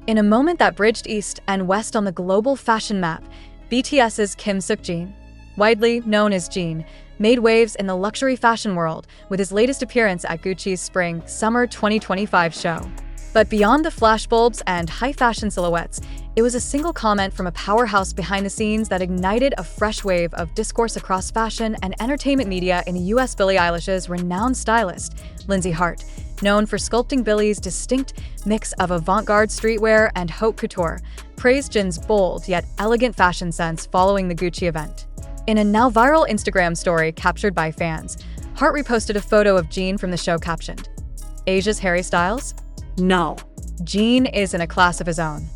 In a moment that bridged east and west on the global fashion map, BTS's Kim Seokjin, widely known as Jin, made waves in the luxury fashion world with his latest appearance at Gucci's Spring/Summer 2025 show. But beyond the flashbulbs and high-fashion silhouettes, it was a single comment from a powerhouse behind the scenes that ignited a fresh wave of discourse across fashion and entertainment media in the US. Billie Eilish's renowned stylist, Lindsay Hart, known for sculpting Billie's distinct mix of avant-garde streetwear and haute couture, praised Jin's bold yet elegant fashion sense following the Gucci event. In a now viral Instagram story captured by fans, Hart reposted a photo of Jin from the show captioned, "Asia's Harry Styles? No. Jin is in a class of his own."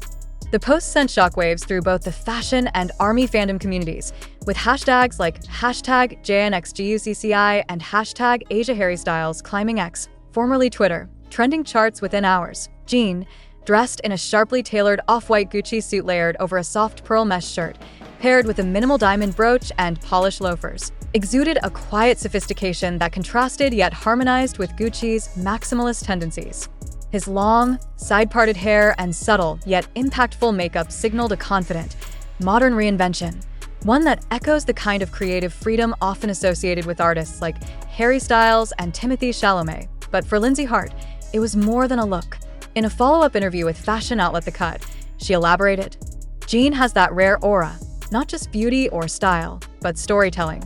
The post sent shockwaves through both the fashion and ARMY fandom communities, with hashtags like #JNXGUCCI and #AsiaHarryStyles climbing X, formerly Twitter, trending charts within hours. Jin, dressed in a sharply tailored off-white Gucci suit layered over a soft pearl mesh shirt, paired with a minimal diamond brooch and polished loafers, exuded a quiet sophistication that contrasted yet harmonized with Gucci's maximalist tendencies. His long, side-parted hair and subtle yet impactful makeup signaled a confident, modern reinvention, one that echoes the kind of creative freedom often associated with artists like Harry Styles and Timothée Chalamet. But for Lindsay Hart, it was more than a look. In a follow-up interview with fashion outlet The Cut, she elaborated, "Jin has that rare aura, not just beauty or style, but storytelling.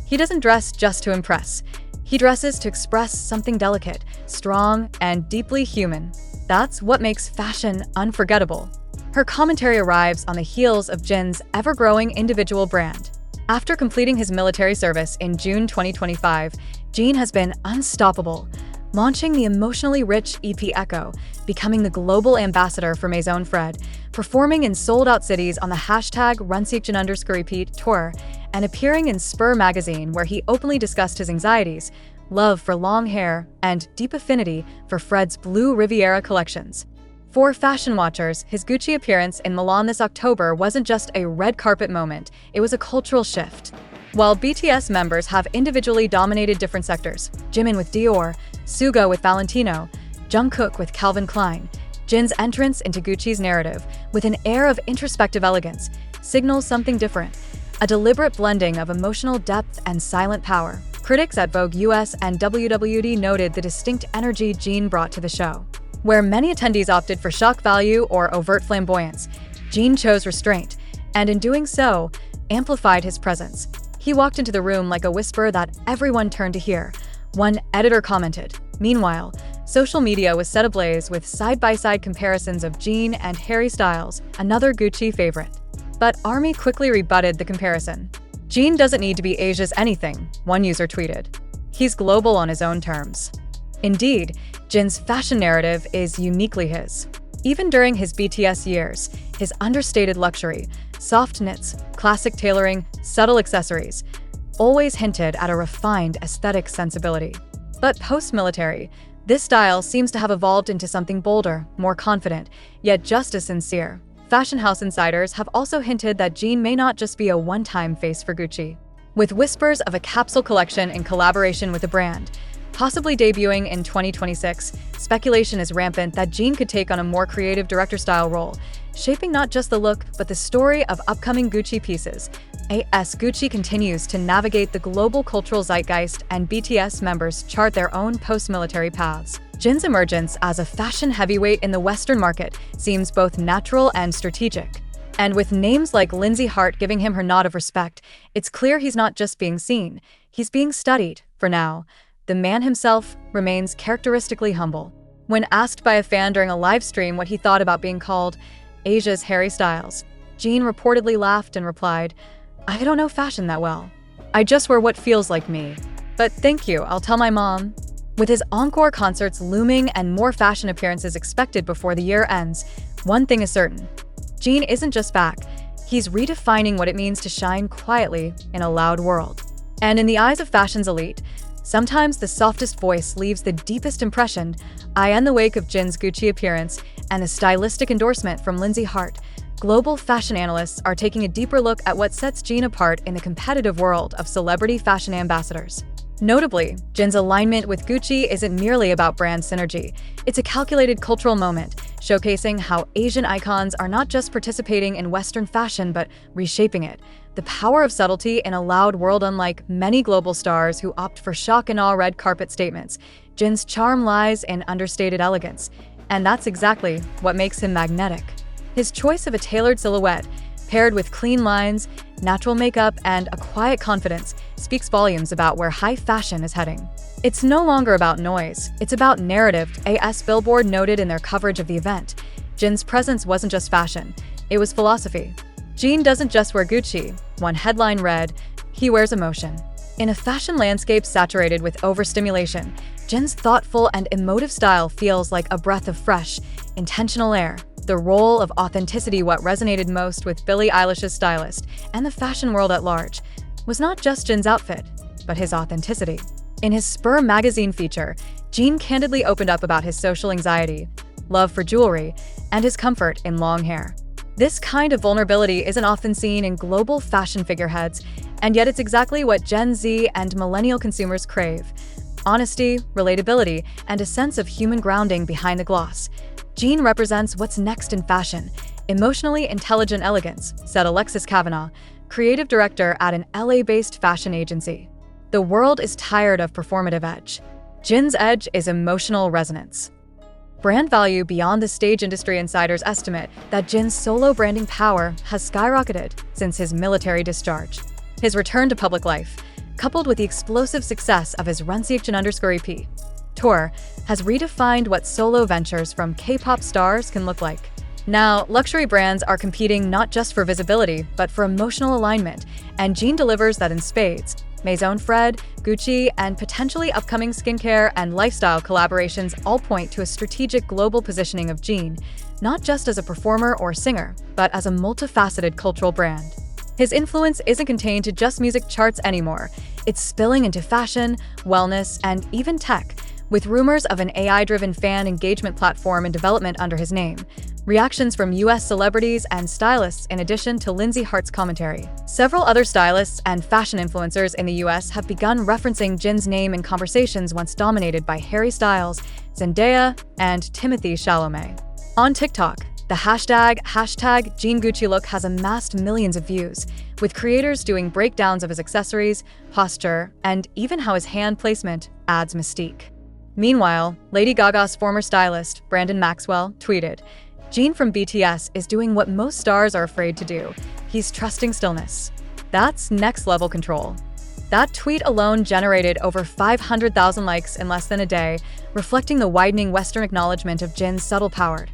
He doesn't dress just to impress. He dresses to express something delicate, strong, and deeply human. That's what makes fashion unforgettable." Her commentary arrives on the heels of Jin's ever-growing individual brand. After completing his military service in June 2025, Jin has been unstoppable, launching the emotionally rich EP Echo, becoming the global ambassador for Maison Fred, performing in sold-out cities on the #RunSeokjin_repeat tour, and appearing in Spur magazine where he openly discussed his anxieties, love for long hair, and deep affinity for Fred's Blue Riviera collections. For fashion watchers, his Gucci appearance in Milan this October wasn't just a red carpet moment, it was a cultural shift. While BTS members have individually dominated different sectors, Jimin with Dior, Suga with Valentino, Jungkook with Calvin Klein, Jin's entrance into Gucci's narrative, with an air of introspective elegance, signals something different, a deliberate blending of emotional depth and silent power. Critics at Vogue US and WWD noted the distinct energy Jin brought to the show. Where many attendees opted for shock value or overt flamboyance, Jin chose restraint, and in doing so, amplified his presence. He walked into the room like a whisper that everyone turned to hear, one editor commented. Meanwhile, social media was set ablaze with side-by-side comparisons of Jin and Harry Styles, another Gucci favorite. But ARMY quickly rebutted the comparison. "Jin doesn't need to be Asia's anything," one user tweeted. "He's global on his own terms." Indeed, Jin's fashion narrative is uniquely his. Even during his BTS years, his understated luxury, soft knits, classic tailoring, subtle accessories, always hinted at a refined aesthetic sensibility. But post-military, this style seems to have evolved into something bolder, more confident, yet just as sincere. Fashion house insiders have also hinted that Jin may not just be a one-time face for Gucci. With whispers of a capsule collection in collaboration with the brand, possibly debuting in 2026, speculation is rampant that Jin could take on a more creative director-style role, shaping not just the look, but the story of upcoming Gucci pieces. As Gucci continues to navigate the global cultural zeitgeist and BTS members chart their own post-military paths, Jin's emergence as a fashion heavyweight in the Western market seems both natural and strategic. And with names like Lindsay Hart giving him her nod of respect, it's clear he's not just being seen, he's being studied. For now, the man himself remains characteristically humble. When asked by a fan during a live stream what he thought about being called Asia's Harry Styles, Jin reportedly laughed and replied, "I don't know fashion that well. I just wear what feels like me. But thank you, I'll tell my mom." With his encore concerts looming and more fashion appearances expected before the year ends, one thing is certain. Jin isn't just back, he's redefining what it means to shine quietly in a loud world. And in the eyes of fashion's elite, sometimes the softest voice leaves the deepest impression. In the wake of Jin's Gucci appearance and the stylistic endorsement from Lindsay Hart, global fashion analysts are taking a deeper look at what sets Jin apart in the competitive world of celebrity fashion ambassadors. Notably, Jin's alignment with Gucci isn't merely about brand synergy. It's a calculated cultural moment, showcasing how Asian icons are not just participating in Western fashion but reshaping it. The power of subtlety in a loud world. Unlike many global stars who opt for shock and awe red carpet statements, Jin's charm lies in understated elegance. And that's exactly what makes him magnetic. His choice of a tailored silhouette, paired with clean lines, natural makeup, and a quiet confidence, speaks volumes about where high fashion is heading. It's no longer about noise, it's about narrative, AS Billboard noted in their coverage of the event. Jin's presence wasn't just fashion, it was philosophy. Jin doesn't just wear Gucci, one headline read, he wears emotion. In a fashion landscape saturated with overstimulation, Jin's thoughtful and emotive style feels like a breath of fresh, intentional air. The role of authenticity, what resonated most with Billie Eilish's stylist and the fashion world at large, was not just Jin's outfit, but his authenticity. In his Spur magazine feature, Jin candidly opened up about his social anxiety, love for jewelry, and his comfort in long hair. This kind of vulnerability isn't often seen in global fashion figureheads, and yet it's exactly what Gen Z and millennial consumers crave. Honesty, relatability, and a sense of human grounding behind the gloss. Jin represents what's next in fashion, emotionally intelligent elegance, said Alexis Kavanaugh, creative director at an LA-based fashion agency. The world is tired of performative edge. Jin's edge is emotional resonance. Brand value beyond the stage. Industry insiders estimate that Jin's solo branding power has skyrocketed since his military discharge. His return to public life, coupled with the explosive success of his Seokjin_EP tour, has redefined what solo ventures from K-pop stars can look like. Now, luxury brands are competing not just for visibility, but for emotional alignment, and Jin delivers that in spades. Maison Fred, Gucci, and potentially upcoming skincare and lifestyle collaborations all point to a strategic global positioning of Jin, not just as a performer or singer, but as a multifaceted cultural brand. His influence isn't contained to just music charts anymore. It's spilling into fashion, wellness, and even tech, with rumors of an AI-driven fan engagement platform in development under his name. Reactions from US celebrities and stylists in addition to Lindsay Hart's commentary. Several other stylists and fashion influencers in the US have begun referencing Jin's name in conversations once dominated by Harry Styles, Zendaya, and Timothée Chalamet. On TikTok, the hashtag #JinGucciLook has amassed millions of views, with creators doing breakdowns of his accessories, posture, and even how his hand placement adds mystique. Meanwhile, Lady Gaga's former stylist, Brandon Maxwell, tweeted, Jin from BTS is doing what most stars are afraid to do. He's trusting stillness. That's next-level control. That tweet alone generated over 500,000 likes in less than a day, reflecting the widening Western acknowledgement of Jin's subtle power.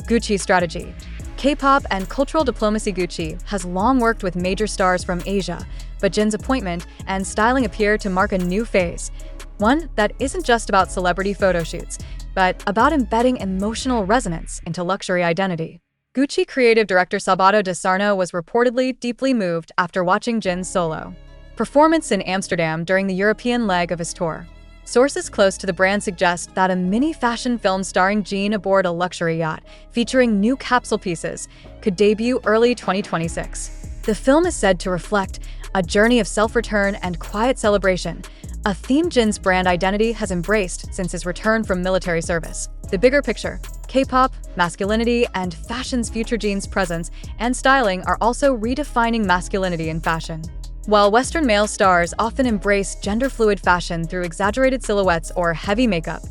Gucci strategy. K-pop and cultural diplomacy. Gucci has long worked with major stars from Asia, but Jin's appointment and styling appear to mark a new phase. One that isn't just about celebrity photo shoots, but about embedding emotional resonance into luxury identity. Gucci creative director Sabato De Sarno was reportedly deeply moved after watching Jin's solo performance in Amsterdam during the European leg of his tour. Sources close to the brand suggest that a mini fashion film starring Jin aboard a luxury yacht, featuring new capsule pieces, could debut early 2026. The film is said to reflect a journey of self-return and quiet celebration, a theme Jin's brand identity has embraced since his return from military service. The bigger picture, K-pop, masculinity, and fashion's future. Jin's presence and styling are also redefining masculinity in fashion. While Western male stars often embrace gender-fluid fashion through exaggerated silhouettes or heavy makeup,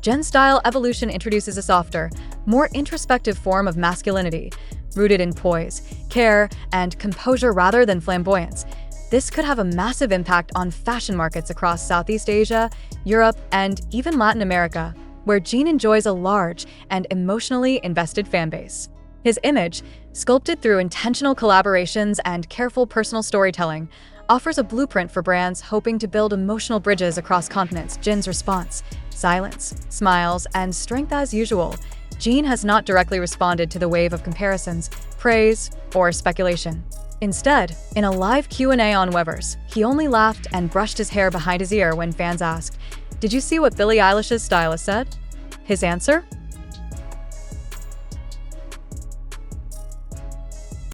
Jin's style evolution introduces a softer, more introspective form of masculinity, rooted in poise, care, and composure rather than flamboyance. This could have a massive impact on fashion markets across Southeast Asia, Europe, and even Latin America, where Jin enjoys a large and emotionally invested fanbase. His image, sculpted through intentional collaborations and careful personal storytelling, offers a blueprint for brands hoping to build emotional bridges across continents. Jin's response: silence, smiles, and strength as usual. Jin has not directly responded to the wave of comparisons, praise, or speculation. Instead, in a live Q&A on Weverse, he only laughed and brushed his hair behind his ear when fans asked, "Did you see what Billie Eilish's stylist said?" His answer?